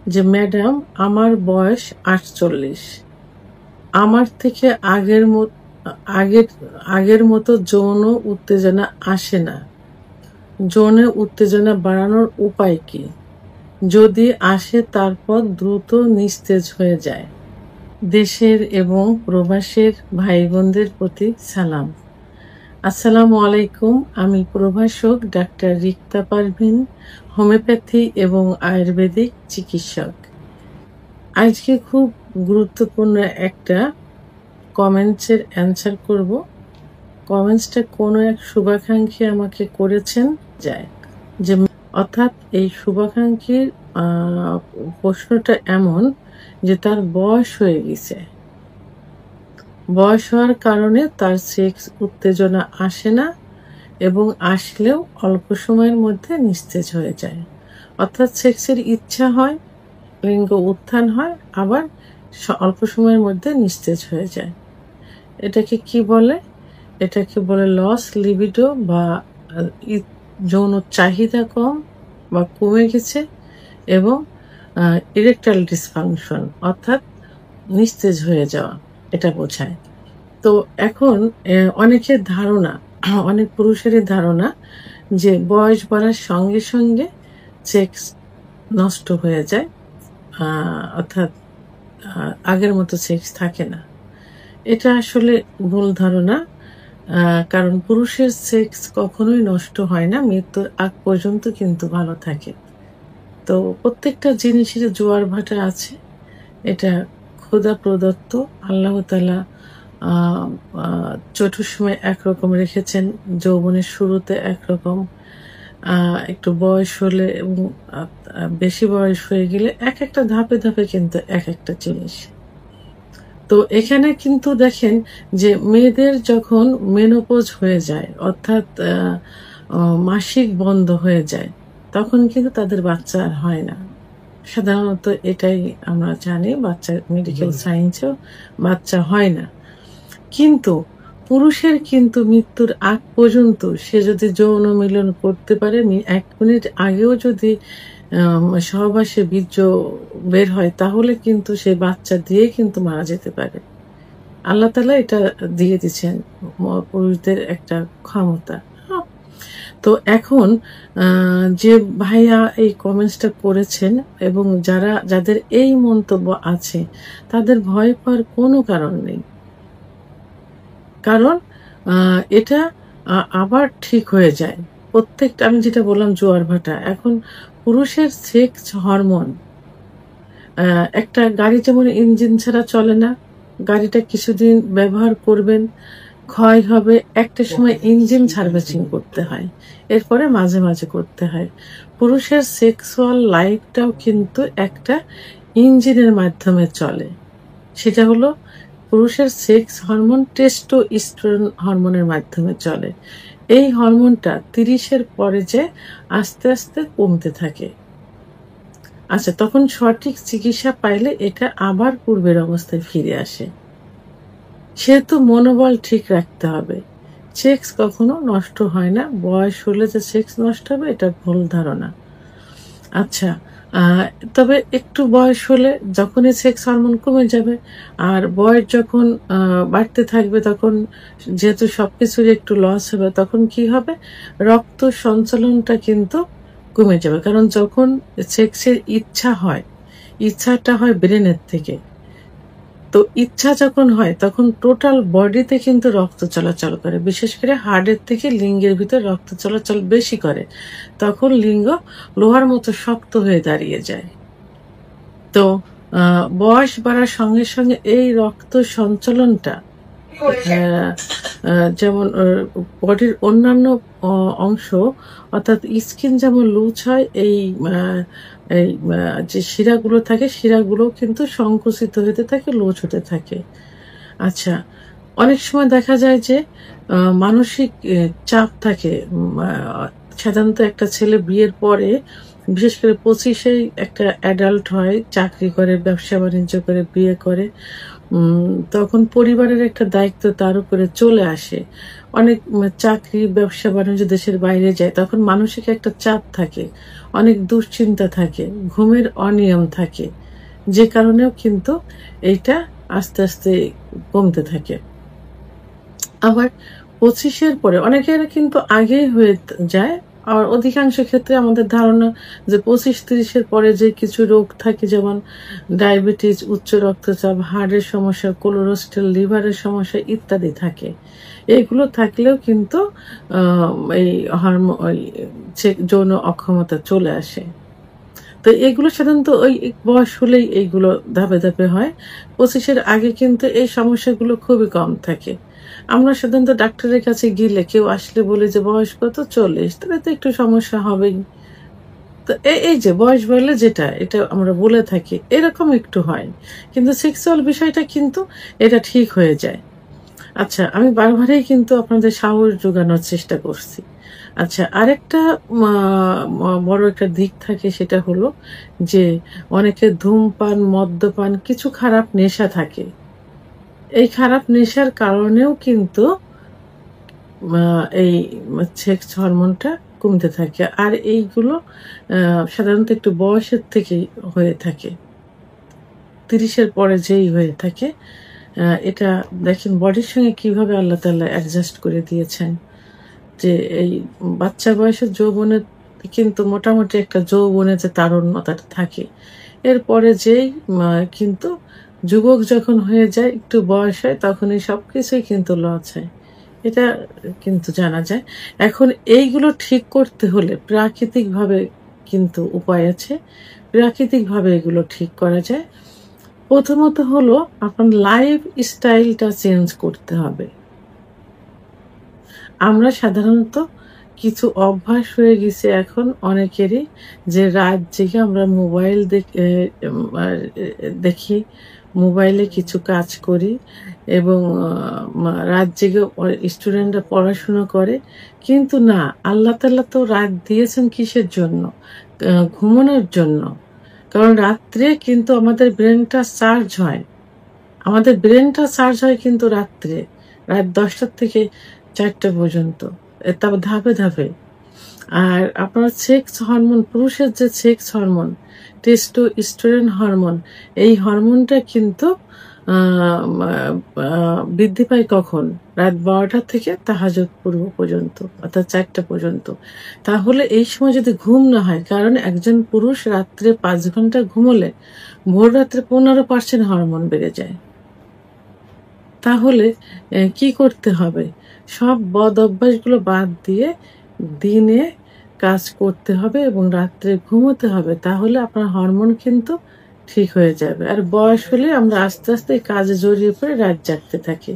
যে ম্যাডাম, আমার বয়স 48, আমার থেকে আগের মতো যৌন উত্তেজনা আসে না। যৌন উত্তেজনা বাড়ানোর উপায় কি? যদি আসে তারপর দ্রুত নিস্তেজ হয়ে যায়। দেশের এবং প্রবাসের ভাই বোনদের প্রতি সালাম। আসসালামু আলাইকুম। আমি প্রভাষক ডাক্তার রিক্তা পারভিন, হোমিওপ্যাথি এবং আয়ুর্বেদিক চিকিৎসক। আজকে খুব গুরুত্বপূর্ণ একটা কমেন্টসের অ্যান্সার করব। কমেন্টসটা কোনো এক শুভাকাঙ্ক্ষী আমাকে করেছেন যে অর্থাৎ এই শুভাকাঙ্ক্ষীর প্রশ্নটা এমন যে তার বয়স হয়ে গেছে, বয়স হওয়ার কারণে তার সেক্স উত্তেজনা আসে না এবং আসলেও অল্প সময়ের মধ্যে নিস্তেজ হয়ে যায়। অর্থাৎ সেক্সের ইচ্ছা হয়, লিঙ্গ উত্থান হয়, আবার অল্প সময়ের মধ্যে নিস্তেজ হয়ে যায়। এটাকে কি বলে? এটাকে বলে লস লিবিডো বা যৌন চাহিদা কম বা কমে গেছে এবং ইরেকটাইল ডিসফাংশন অর্থাৎ নিস্তেজ হয়ে যাওয়া, এটা বোঝায়। তো এখন অনেকের ধারণা, অনেক পুরুষেরই ধারণা যে বয়স বাড়ার সঙ্গে সঙ্গে সেক্স নষ্ট হয়ে যায়, অর্থাৎ আগের মতো সেক্স থাকে না। এটা আসলে ভুল ধারণা। কারণ পুরুষের সেক্স কখনোই নষ্ট হয় না, মৃত্যুর আগ পর্যন্ত কিন্তু ভালো থাকে। তো প্রত্যেকটা জিনিসের জোয়ার ভাটা আছে, এটা খোদা প্রদত্ত। আল্লাহ তাআলা ছোটোর সময় একরকম রেখেছেন, যৌবনের শুরুতে একরকম, একটু বয়স হলে এবং বেশি বয়স হয়ে গেলে এক একটা ধাপে ধাপে কিন্তু এক একটা জিনিস। তো এখানে কিন্তু দেখেন যে মেয়েদের যখন মেনোপজ হয়ে যায়, অর্থাৎ মাসিক বন্ধ হয়ে যায়, তখন কিন্তু তাদের বাচ্চা আর হয় না। সাধারণত এটাই আমরা জানি, বাচ্চা মেডিকেল সায়েন্সেও বাচ্চা হয় না। কিন্তু পুরুষের কিন্তু মৃত্যুর আগ পর্যন্ত সে যদি যৌন মিলন করতে পারে, 1 মিনিট আগেও যদি সহবাসে বীর্য বের হয়, তাহলে কিন্তু সে বাচ্চা দিয়ে কিন্তু মারা যেতে পারে। আল্লাহ তাআলা এটা দিয়ে দিচ্ছেন পুরুষদের একটা ক্ষমতা। তো এখন যে ভাইয়া এই কমেন্টসটা করেছেন এবং যাদের এই মন্তব্য আছে, তাদের ভয় পাওয়ার কোনো কারণ নেই। কারণ এটা আবার ঠিক হয়ে যায়। প্রত্যেকটা, আমি যেটা বললাম জোয়ার ভাটা, এখন পুরুষের সেক্স হরমোন, একটা গাড়ি যেমন ইঞ্জিন ছাড়া চলে না, গাড়িটা কিছুদিন ব্যবহার করবেন, ক্ষয় হবে, একটা সময় ইঞ্জিন সার্ভিসিং করতে হয়, এরপরে মাঝে মাঝে করতে হয়। পুরুষের সেক্সুয়াল লাইফটাও কিন্তু একটা ইঞ্জিনের মাধ্যমে চলে। সেটা হলো পুরুষের সেক্স হরমোন টেস্টোস্টেরন হরমোনের মাধ্যমে চলে। এই হরমোনটা 30-এর পরে যে আস্তে আস্তে কমতে থাকে। আচ্ছা, তখন সঠিক চিকিৎসা পাইলে এটা আবার পূর্বের অবস্থায় ফিরে আসে। সেহেতু মনোবল ঠিক রাখতে হবে। সেক্স কখনো নষ্ট হয় না। বয়স হলে যে সেক্স নষ্ট হবে, এটা ভুল ধারণা। আচ্ছা, তবে একটু বয়স হলে যখনই সেক্স হরমোন কমে যাবে আর বয়স যখন বাড়তে থাকবে, তখন যেহেতু সবকিছুর একটু লস হবে, তখন কি হবে? রক্ত সঞ্চালনটা কিন্তু কমে যাবে। কারণ যখন সেক্সের ইচ্ছাটা হয় ব্রেনের থেকে। তো ইচ্ছা যখন হয় তখন টোটাল বডিতে কিন্তু রক্ত চলাচল করে, বিশেষ করে হার্টের থেকে লিঙ্গের ভিতর রক্ত চলাচল বেশি করে। তখন লিঙ্গ লোহার মতো শক্ত হয়ে দাঁড়িয়ে যায়। তো বয়স বাড়ার সঙ্গে সঙ্গে এই রক্ত সঞ্চালনটা, যেমন বডির অন্যান্য অংশ অর্থাৎ স্কিন যেমন লুজ হয়, এই যে শিরাগুলো থাকে, শিরাগুলো কিন্তু সংকুচিত হতে থাকে, লুজ হতে থাকে। আচ্ছা, অনেক সময় দেখা যায় যে মানসিক চাপ থাকে। সাধারণত একটা ছেলে বিয়ের পরে, বিশেষ করে 25-এই একটা অ্যাডাল্ট হয়, চাকরি করে, ব্যবসা বাণিজ্য করে, বিয়ে করে, তখন পরিবারের একটা দায়িত্ব তার উপরে চলে আসে। অনেক চাকরি, ব্যবসা বাণিজ্য, দেশের বাইরে যায়, তখন মানসিক একটা চাপ থাকে। অনেক দুশ্চিন্তা থাকে, ঘুমের অনিয়ম থাকে, যে কারণেও কিন্তু এইটা আস্তে আস্তে কমতে থাকে। আবার 25-এর পরে অনেকের কিন্তু আগেই হয়ে যায়। আর অধিকাংশ ক্ষেত্রে আমাদের ধারণা যে 25-30-এর পরে যে কিছু রোগ থাকে, যেমন ডায়াবেটিস, উচ্চ রক্তচাপ, হার্টের সমস্যা, কোলেস্টেরল, লিভারের সমস্যা ইত্যাদি থাকে। এগুলো থাকলেও কিন্তু এই যৌন অক্ষমতা চলে আসে। তো এগুলো সাধারণত ওই বয়স হলেই এইগুলো ধাপে ধাপে হয়। 25-এর আগে কিন্তু এই সমস্যাগুলো খুবই কম থাকে। আমরা সাধারণত ডাক্তারের কাছে গেলে কেউ আসলে বলি যে বয়স কত? 40, তাহলে তো একটু সমস্যা হবেই। তো এই যে বয়স বাড়লে যেটা এটা আমরা বলে থাকি, এরকম একটু হয়, কিন্তু সেক্সুয়াল বিষয়টা কিন্তু এটা ঠিক হয়ে যায়। আচ্ছা, আমি বারবারই কিন্তু আপনাদের সাহস জোগানোর চেষ্টা করছি। আচ্ছা, আরেকটা বড় একটা দিক থাকে, সেটা হলো যে অনেকের ধূমপান, মদ্যপান, কিছু খারাপ নেশা থাকে। এই খারাপ নেশার কারণেও কিন্তু এই সেক্স হরমোনটা কমতে থাকে। আর এইগুলো সাধারণত একটু বয়সের থেকেই হয়ে থাকে। 30-এর পরে যেই হয়ে থাকে, এটা দেখেন বডির সঙ্গে কিভাবে আল্লাহ তাআলা অ্যাডজাস্ট করে দিয়েছেন। যে এই বাচ্চা বয়সের যৌবনে কিন্তু মোটামুটি একটা যৌবনে যে তারুণ্যতাটা থাকে, এরপরে যেই কিন্তু যুবক যখন হয়ে যায়, একটু বয়স হয়, তখনই সবকিছুই কিন্তু লস হয়। এটা কিন্তু জানা যায়। এখন এইগুলো ঠিক করতে হলে প্রাকৃতিকভাবে কিন্তু উপায় আছে। প্রাকৃতিকভাবে এগুলো ঠিক করা যায়। প্রথমত হলো আপনার লাইফ স্টাইলটা চেঞ্জ করতে হবে। আমরা সাধারণত কিছু অভ্যাস হয়ে গেছে এখন অনেকেরই, যে রাত জেগে আমরা মোবাইল দেখি, মোবাইলে কিছু কাজ করি, এবং রাত জেগে স্টুডেন্টরা পড়াশুনো করে। কিন্তু না, আল্লাহ তাআলা তো রাত দিয়েছেন কিসের জন্য? ঘুমানোর জন্য। কারণ রাত্রে কিন্তু আমাদের ব্রেনটা চার্জ হয়। আমাদের ব্রেনটা চার্জ হয় কিন্তু রাত্রে, রাত 10টা থেকে 4টা পর্যন্ত। তারপর ধাপে ধাপে। আর আপনার সেক্স হরমোন, পুরুষের যে সেক্স হরমোন, টেস্টোস্টেরন হরমোন, এই হরমোনটা কিন্তু বৃদ্ধি পায় কখন? রাত 12টা থেকে তাহাজ্জুদ পূর্ব পর্যন্ত, অর্থাৎ 4টা পর্যন্ত। তাহলে এই সময় যদি ঘুম না হয়, কারণ একজন পুরুষ রাত্রে 5 ঘন্টা ঘুমোলে ভোর রাত্রে 15% হরমোন বেড়ে যায়। তাহলে কি করতে হবে? সব বদ অভ্যাসগুলো বাদ দিয়ে দিনে কাজ করতে হবে এবং রাত্রে ঘুমোতে হবে। তাহলে আপনার হরমোন কিন্তু ঠিক হয়ে যাবে। আর বয়স হলে আমরা আস্তে আস্তে কাজে জড়িয়ে পড়ে রাত জাগতে থাকি।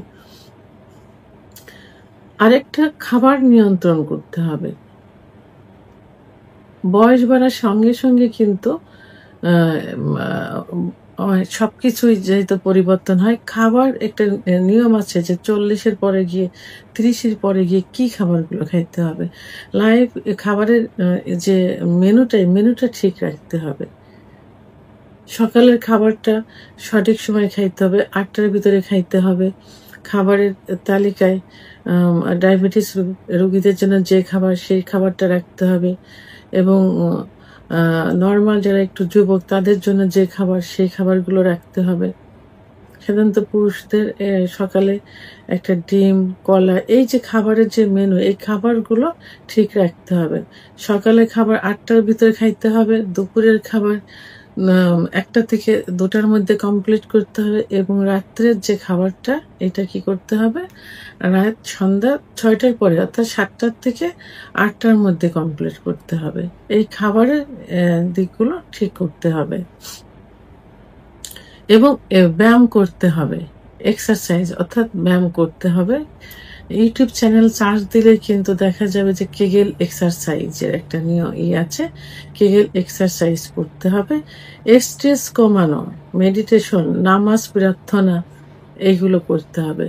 আরেকটা, খাবার নিয়ন্ত্রণ করতে হবে। বয়স বাড়ার সঙ্গে সঙ্গে কিন্তু সবকিছুই যেহেতু পরিবর্তন হয়, খাবার একটা নিয়ম আছে যে 40-এর পরে গিয়ে, 30-এর পরে গিয়ে কি খাবারগুলো খাইতে হবে। খাবারের যে মেনুটা ঠিক রাখতে হবে। সকালের খাবারটা সঠিক সময়ে খাইতে হবে, 8টার ভিতরে খাইতে হবে। খাবারের তালিকায় ডায়াবেটিস রোগীদের জন্য যে খাবার, সেই খাবারটা রাখতে হবে, এবং নরমাল যারা একটু যুবক, তাদের জন্য যে খাবার, সেই খাবারগুলো রাখতে হবে। সাধারণত পুরুষদের সকালে একটা ডিম, কলা, এই যে খাবারের যে মেনু, এই খাবারগুলো ঠিক রাখতে হবে। সকালে খাবার 8টার ভিতরে খাইতে হবে, দুপুরের খাবার 1টা থেকে 2টার মধ্যে কমপ্লিট করতে হবে, এবং রাত্রের যে খাবারটা, এটা কি করতে হবে? সন্ধ্যা 6টার পরে, অর্থাৎ 7টার থেকে 8টার মধ্যে কমপ্লিট করতে হবে। এই খাবারের দিকগুলো ঠিক করতে হবে, এবং ব্যায়াম করতে হবে, এক্সারসাইজ অর্থাৎ ব্যায়াম করতে হবে। ইউটিউব চ্যানেল সার্চ দিলে কিন্তু দেখা যাবে যে কেগেল এক্সারসাইজের একটা আছে। কেগেল এক্সারসাইজ করতে হবে। স্ট্রেস কমানো, মেডিটেশন, নামাজ, প্রার্থনা, এইগুলো করতে হবে।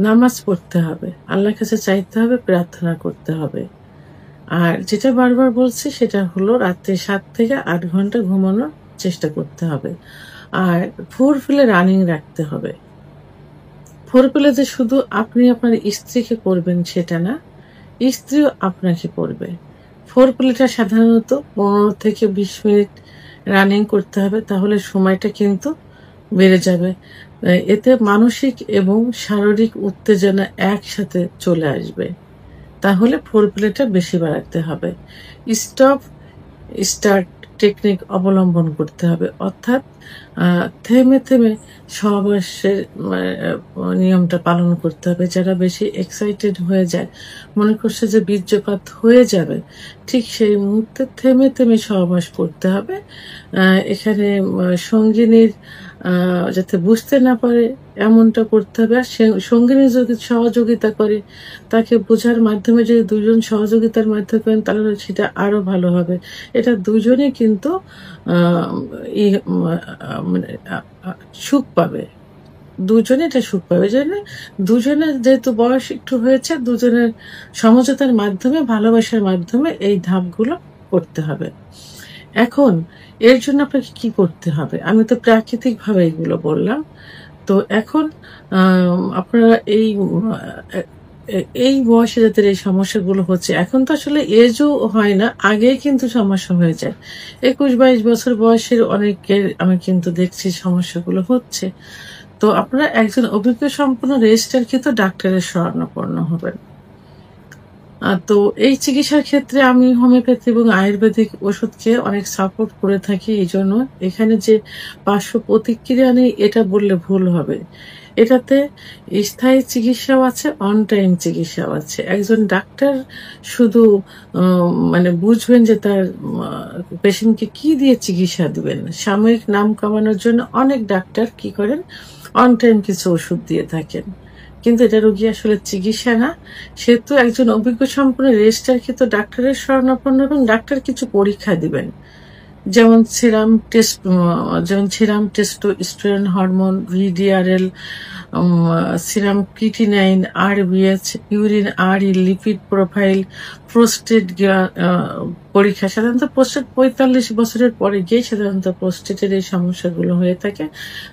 নামাজ পড়তে হবে, আল্লাহর কাছে চাইতে হবে, প্রার্থনা করতে হবে। আর যেটা বারবার বলছি, সেটা হলো রাত্রে 7 থেকে 8 ঘন্টা ঘুমানোর চেষ্টা করতে হবে। আর ফোরপ্লে রানিং রাখতে হবে। ফোরপ্লে যে শুধু আপনি আপনার স্ত্রীকে করবেন সেটা না, স্ত্রীও আপনাকে করবে। ফোর প্লেটা সাধারণত 15 থেকে 20 মিনিট রানিং করতে হবে, তাহলে সময়টা কিন্তু বেড়ে যাবে। এতে মানসিক এবং শারীরিক উত্তেজনা একসাথে চলে আসবে। তাহলে ফোর প্লেটা বেশি বাড়াতে হবে। স্টপ স্টার্ট টেকনিক অবলম্বন করতে হবে, অর্থাৎ থেমে থেমে সহবাসের নিয়মটা পালন করতে হবে। যারা বেশি এক্সাইটেড হয়ে যায়, মনে করছে যে বীর্যপাত হয়ে যাবে, ঠিক সেই মুহূর্তে থেমে থেমে সহবাস করতে হবে। এখানে সঙ্গিনীর যাতে বুঝতে না পারে এমনটা করতে হবে। আর সঙ্গিনী যদি সহযোগিতা করে, তাকে বোঝার মাধ্যমে যদি দুজন সহযোগিতার মাধ্যমে করেন, তাহলে সেটা আরো ভালো হবে। এটা দুজনে কিন্তু মানে সুখ পাবে, দুজনে এটা সুখ পাবে। দুজনের যেহেতু বয়স একটু হয়েছে, দুজনের সমঝোতার মাধ্যমে, ভালোবাসার মাধ্যমে এই ধাপগুলো করতে হবে। এখন এর জন্য আপনাকে কি করতে হবে? আমি তো প্রাকৃতিকভাবে এগুলো বললাম। তো এখন আপনারা এই বয়সে যাদের এই সমস্যাগুলো হচ্ছে, এখন তো আসলে এজও হয় না, আগেই কিন্তু সমস্যা হয়ে যায়। 21-22 বছর বয়সের অনেকের আমি কিন্তু দেখছি সমস্যাগুলো হচ্ছে। তো আপনারা একজন অভিজ্ঞ সম্পন্ন রেজিস্টারকৃত ডাক্তারের শরণাপন্ন হবেন। তো এই চিকিৎসার ক্ষেত্রে আমি হোমিওপ্যাথি এবং আয়ুর্বেদিক ওষুধকে অনেক সাপোর্ট করে থাকি। এইজন্য এখানে যে পার্শ্ব প্রতিক্রিয়া নেই এটা বললে ভুল হবে। এটাতে স্থায়ী চিকিৎসাও আছে, অন টাইম চিকিৎসাও আছে। একজন ডাক্তার শুধু মানে বুঝবেন যে তার পেশেন্টকে কি দিয়ে চিকিৎসা দিবেন। সাময়িক নাম কামানোর জন্য অনেক ডাক্তার কি করেন, অন টাইম কিছু ওষুধ দিয়ে থাকেন, কিন্তু এটা রোগী আসলে চিকিৎসা না। সেহেতু একজন অভিজ্ঞ সম্পন্ন রেজিস্টারকৃত ডাক্তারের শরণাপন্ন এবং ডাক্তার কিছু পরীক্ষা দিবেন, যেমন serum testosterone hormone, VDRL, serum creatinine, RBH, urine RE, lipid profile, prostate পরীক্ষা। সাধারণত প্রোস্টেট 45 বছরের পরে গিয়ে সাধারণত প্রোস্টেটের এই সমস্যাগুলো হয়ে থাকে।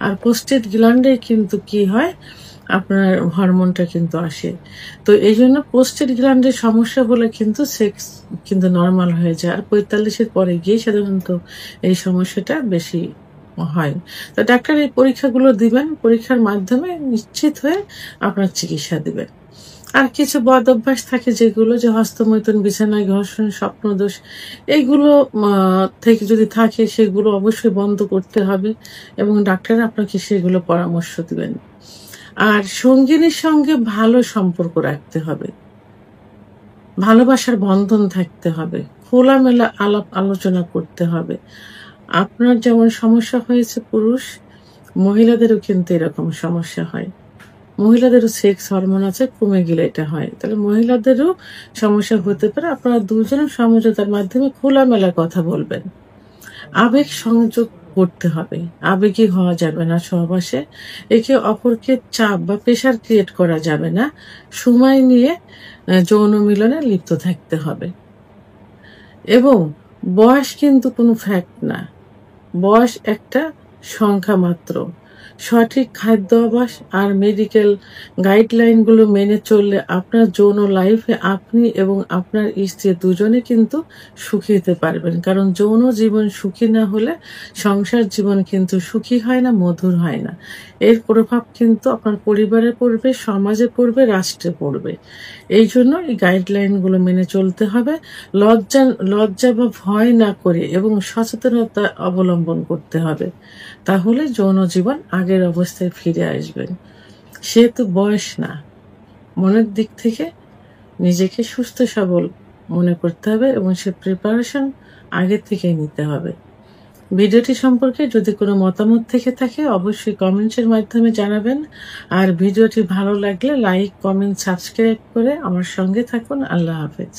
আর প্রোস্টেট গ্ল্যান্ডে কিন্তু কি হয়, আপনার হরমোনটা কিন্তু আসে। তো এই জন্য প্রোস্টেট গ্ল্যান্ডের সমস্যা হলে কিন্তু সেক্স কিন্তু নর্মাল হয়ে যায়। আর 45-এর পরে গিয়ে সাধারণত এই সমস্যাটা বেশি হয়। তো ডাক্তার এই পরীক্ষাগুলো দিবেন, পরীক্ষার মাধ্যমে নিশ্চিত হয়ে আপনার চিকিৎসা দিবেন। আর কিছু বদ অভ্যাস থাকে যেগুলো, যে হস্তমৈথুন, বিছানায় ঘর্ষণ, স্বপ্নদোষ, এইগুলো থেকে যদি থাকে সেগুলো অবশ্যই বন্ধ করতে হবে এবং ডাক্তার আপনাকে সেগুলো পরামর্শ দিবেন। আর সঙ্গিনীর সঙ্গে ভালো সম্পর্ক রাখতে হবে, ভালোবাসার বন্ধন থাকতে হবে, খোলামেলা আলাপ আলোচনা করতে হবে। আপনার যেমন সমস্যা হয়েছে পুরুষ, মহিলাদেরও কিন্তু এরকম সমস্যা হয়। মহিলাদেরও সেক্স হরমোন আছে, কমে গেলে এটা হয়। তাহলে মহিলাদেরও সমস্যা হতে পারে। আপনারা দুজনের সমঝোতার মাধ্যমে খোলামেলা কথা বলবেন। আবেগ সংযোগ করতে হবে, আবেগী হওয়া যাবে না সহবাসে। একে অপরকে চাপ বা প্রেশার ক্রিয়েট করা যাবে না। সময় নিয়ে যৌন মিলনে লিপ্ত থাকতে হবে। এবং বয়স কিন্তু কোনো ফ্যাক্ট না, বয়স একটা সংখ্যা মাত্র। সঠিক খাদ্যাভ্যাস আর মেডিকেল গাইডলাইনগুলো মেনে চললে আপনার যৌন লাইফে আপনি এবং আপনার স্ত্রী দুজনে কিন্তু সুখী হতে পারবেন। কারণ যৌন জীবন সুখী না হলে সংসার জীবন কিন্তু সুখী হয় না, মধুর হয় না। এর প্রভাব কিন্তু আপনার পরিবারে পড়বে, সমাজে পড়বে, রাষ্ট্রে পড়বে। এই জন্য এই গাইডলাইনগুলো মেনে চলতে হবে। লজ্জা বা ভয় না করে এবং সচেতনতা অবলম্বন করতে হবে। তাহলে যৌন জীবন আগের অবস্থায় ফিরে আসবেন। সেহেতু বয়স না, মনের দিক থেকে নিজেকে সুস্থ সবল মনে করতে হবে এবং সে প্রিপারেশন আগে থেকেই নিতে হবে। ভিডিওটি সম্পর্কে যদি কোনো মতামত থেকে থাকে অবশ্যই কমেন্টসের মাধ্যমে জানাবেন। আর ভিডিওটি ভালো লাগলে লাইক, কমেন্ট, সাবস্ক্রাইব করে আমার সঙ্গে থাকুন। আল্লাহ হাফেজ।